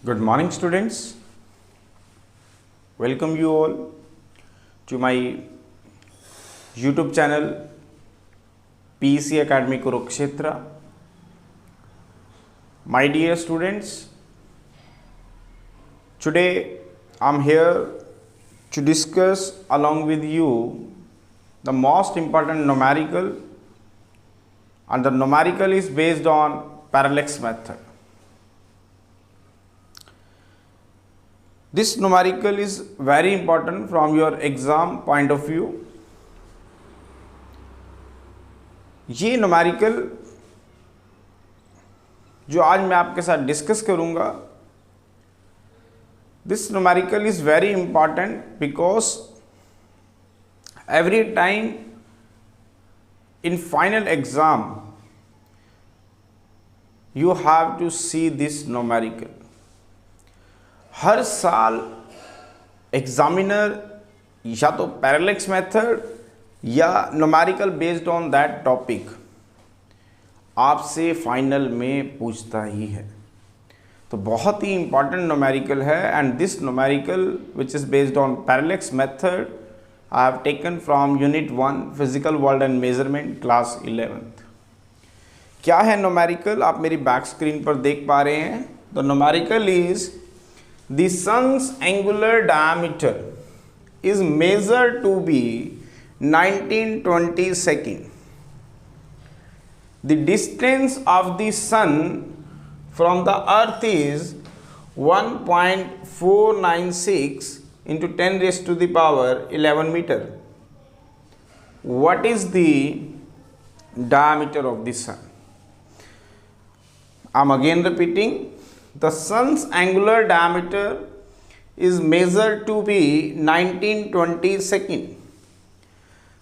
Good morning, students. Welcome you all to my YouTube channel PEC Academy Kurukshetra. My dear students, today I'm here to discuss along with you the most important numerical, and the numerical is based on parallax method. This numerical is very important from your exam point of view. ये numerical जो आज मैं आपके साथ discuss करूंगा, this numerical is very important because every time in final exam you have to see this numerical. हर साल examiner या तो पैरेलैक्स मेथड या numerical based on that topic आपसे फाइनल में पूछता ही है, तो बहुत ही इंपॉर्टेंट न्यूमेरिकल है. And this numerical which is based on parallax method I have taken from unit 1 physical world and measurement class 11th. क्या है न्यूमेरिकल, आप मेरी बैक स्क्रीन पर देख पा रहे हैं. The numerical is the sun's angular diameter is measured to be 1920 seconds. The distance of the sun from the earth is 1.496 into 10 raised to the power 11 meter. What is the diameter of the sun? I'm again repeating. The sun's angular diameter is measured to be 1920 seconds.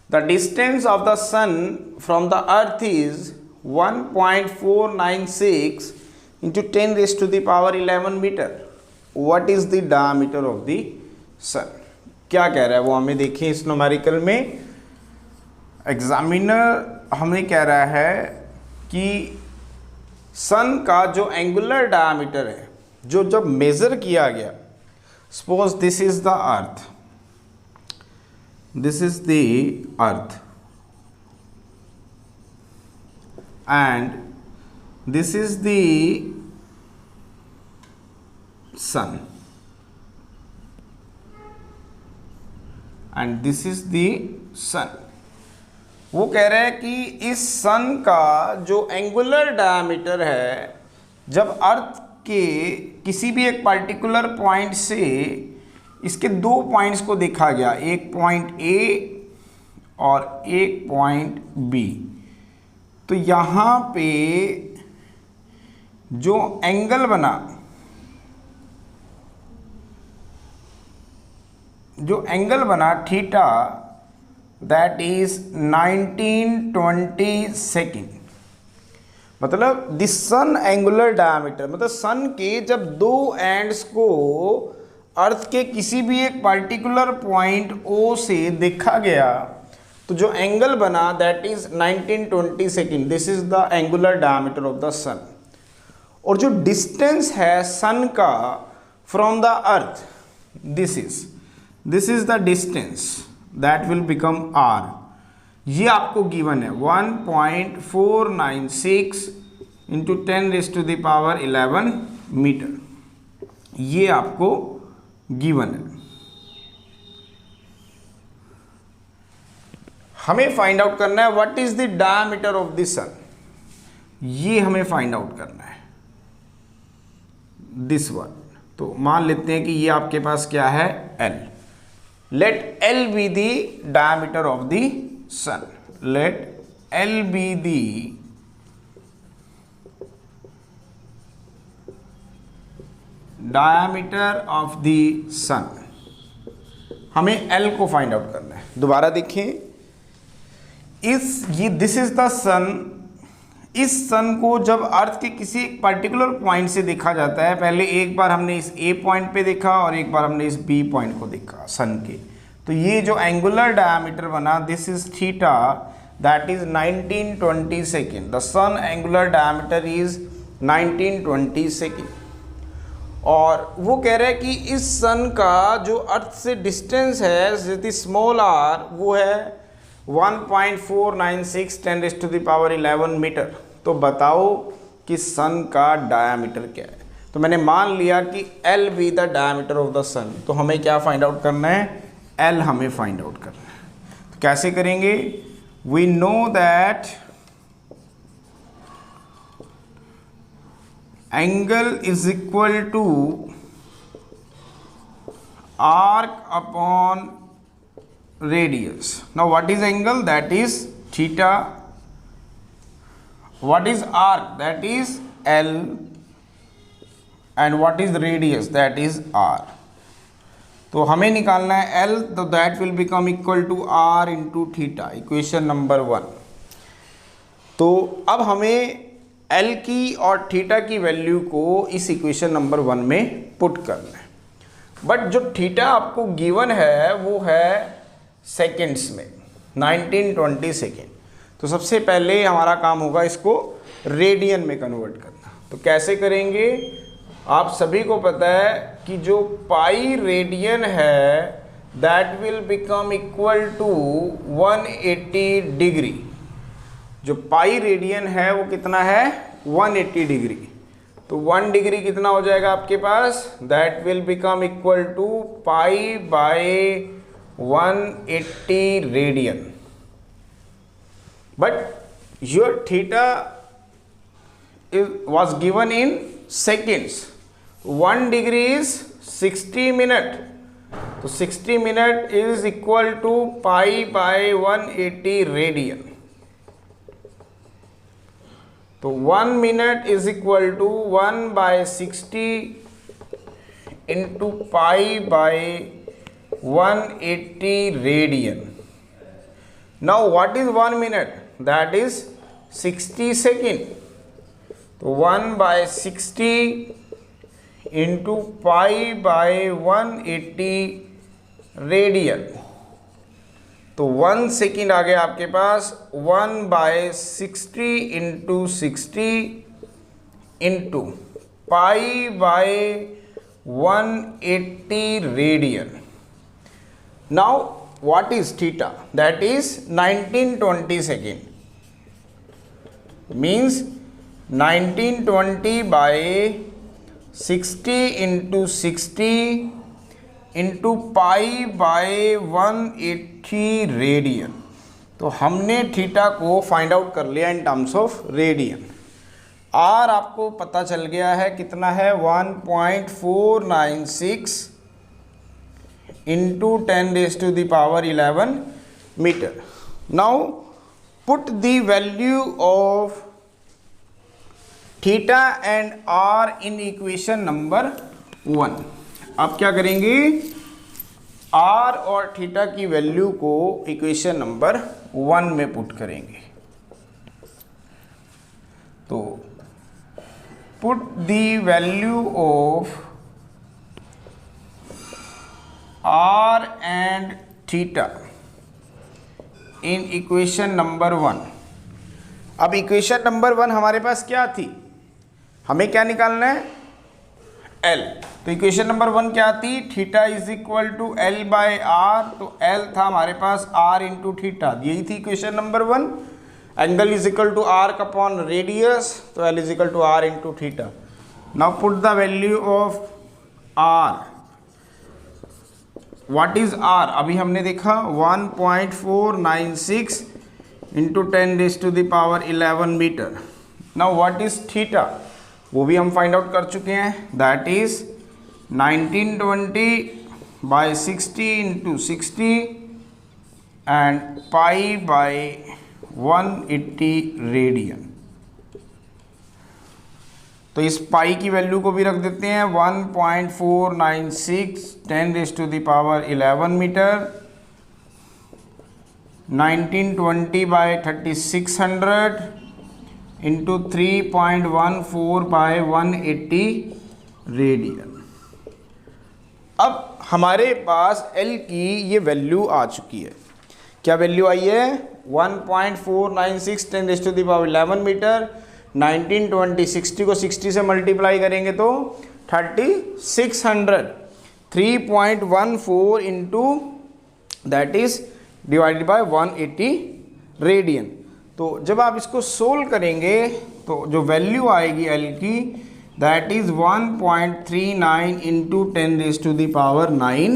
The distance of the sun from the earth is 1.496 into 10 raised to the power 11 meter. What is the diameter of the sun? क्या कह रहा है वो हमें देखें. इस numerical में examiner हमें कह रहा है कि सन का जो एंगुलर डायमीटर है, जो जब मेजर किया गया, suppose this is the earth, this is the earth and this is the sun and this is the sun. वो कह रहे हैं कि इस सन का जो एंगुलर डायमीटर है, जब अर्थ के किसी भी एक पर्टिकुलर पॉइंट से इसके दो पॉइंट्स को देखा गया, एक पॉइंट ए और एक पॉइंट बी, तो यहाँ पे जो एंगल बना, थीटा, दैट इज 1920 सेकेंड. मतलब द सन एंगुलर डायमीटर, मतलब सन के जब दो एंड्स को अर्थ के किसी भी एक पर्टिकुलर पॉइंट ओ से देखा गया, तो जो एंगल बना that is 1920 second. This is the angular diameter of the sun. और जो डिस्टेंस है सन का from the earth, this is the distance, that will become r. ये आपको गिवन है 1.496 into 10 raised to the power 11 metre. ये आपको given है. हमें फाइंड आउट करना है what is the diameter of the sun. ये हमें फाइंड आउट करना है, दिस वन. तो मान लेते हैं कि ये आपके पास क्या है, l. Let L be the diameter of the sun. Let L be the diameter of the sun. हमें L को फाइंड आउट करना है. दोबारा देखें, दिस इज द सन. इस सन को जब अर्थ के किसी एक पर्टिकुलर पॉइंट से देखा जाता है, पहले एक बार हमने इस ए पॉइंट पे देखा और एक बार हमने इस बी पॉइंट को देखा सन के, तो ये जो एंगुलर डायमीटर बना, this is theta, that is 1920 second. The sun angular diameter is 1920 second. और वो कह रहा है कि इस सन का जो अर्थ से डिस्टेंस है स्मॉल आर वो है 1.496 10⁻11 मीटर। तो बताओ कि सन का डायामीटर क्या है। तो मैंने मान लिया कि L be the diameter of the sun. तो हमें क्या फाइंड आउट करना है, L हमें फाइंड आउट करना है। तो कैसे करेंगे, we know that angle is equal to arc upon radius. Now what is angle? That is theta. What is arc? That is L. And what is radius? That is R. तो हमें निकालना है L, तो that will become equal to R into theta. Equation number 1. तो अब हमें L की और थीटा की वैल्यू को इस इक्वेशन नंबर 1 में पुट करना है। बट जो थीटा आपको गिवन है वो है सेकेंड्स में, 1920 सेकेंड। तो सबसे पहले हमारा काम होगा इसको रेडियन में कन्वर्ट करना। तो कैसे करेंगे, आप सभी को पता है कि जो पाई रेडियन है that will become equal to 180 degree. जो पाई रेडियन है वो कितना है, 180 डिग्री। तो 1 डिग्री कितना हो जाएगा आपके पास, that will become equal to pi by 180 radian. But your theta was given in seconds. 1 degree is 60 minute. तो 60 minute is equal to pi by 180 radian. तो 1 minute is equal to 1 by 60 into pi by 180 radian. Now what is 1 minute? That is 60 second. तो 1 by 60 into pi by 180 radian. तो 1 second आ गया आपके पास 1 by 60 into 60 into pi by 180 radian. Now what is theta? That is 1920 second. Means 1920 by 60 into 60 into pi by 180 radian. तो हमने theta को find out कर लिया in terms of radian. R आपको पता चल गया है कितना है, 1.496 into 10⁻11 metre. Now put the value of theta and R in equation number 1। आप क्या करेंगे, आर और थीटा की वैल्यू को इक्वेशन नंबर 1 में पुट करेंगे। तो put the value of R and theta in equation number 1। अब इक्वेशन नंबर 1 हमारे पास क्या थी, हमें क्या निकालना है, L। तो इक्वेशन नंबर 1 क्या थी, theta is equal to L by R. तो L था हमारे पास R इंटू थीटा, यही थी equation number 1। Angle is equal to arc upon radius, तो L is equal to R into theta. Now put the value of R। What is R? अभी हमने देखा 1.496 into 10⁻11 metre. Now what is theta, वो भी हम find out कर चुके हैं, that is 1920 by 60 into 60 and pi by 180 radian. तो इस पाई की वैल्यू को भी रख देते हैं 1.496 10⁻11 metre. 1920 by 3600 into 3.14 by 180 radian. अब हमारे पास L की ये वैल्यू आ चुकी है। क्या वैल्यू आई है, 1.496 10⁻11 मीटर। 1920 60 को 60 से मल्टीप्लाई करेंगे तो 3600 3.14 into that is divided by 180 radian. तो जब आप इसको सोल्व करेंगे तो जो वैल्यू आएगी एल की दैट इज 1.39 इंटू 10⁻⁹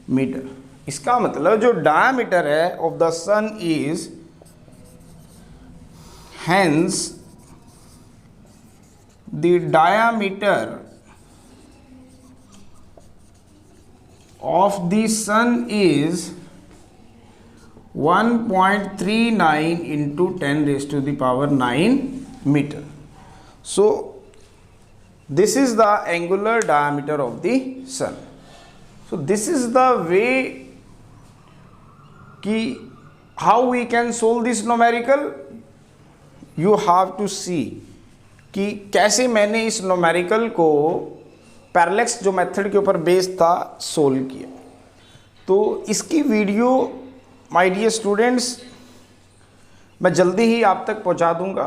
मीटर। इसका मतलब जो डायमीटर है of the sun is hence the diameter of the sun is 1.39 into 10⁹ meter. So this is the angular diameter of the sun. So this is the way कि how we can solve this numerical. You have to see कि कैसे मैंने इस numerical को पैरेलक्स जो method के ऊपर based था सोल्व किया। तो इसकी वीडियो माय डियर स्टूडेंट्स मैं जल्दी ही आप तक पहुंचा दूंगा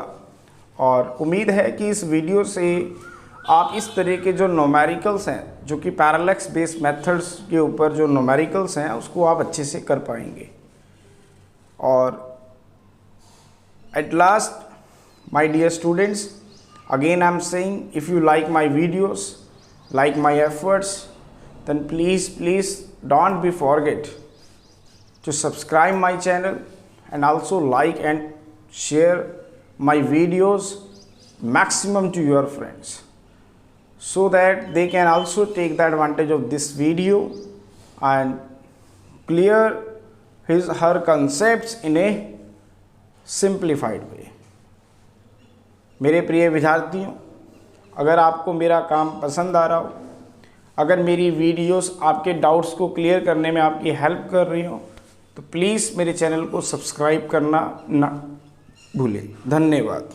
और उम्मीद है कि इस वीडियो से आप इस तरह के जो न्यूमेरिकल्स हैं जो कि पैरेलक्स बेस्ड मेथड्स के ऊपर जो न्यूमेरिकल्स हैं उसको आप अच्छे से कर पाएंगे। और at last my dear students, again I am saying, if you like my videos, like my efforts, then please don't be forget to subscribe my channel and also like and share my videos maximum to your friends so that they can also take the advantage of this video and clear her concepts in a simplified way। मेरे प्रिय विद्यार्थियों, अगर आपको मेरा काम पसंद आ रहा हो, अगर मेरी वीडियोस आपके डाउट्स को क्लियर करने में आपकी हेल्प कर रही हो, तो प्लीज़ मेरे चैनल को सब्सक्राइब करना ना भूलें। धन्यवाद।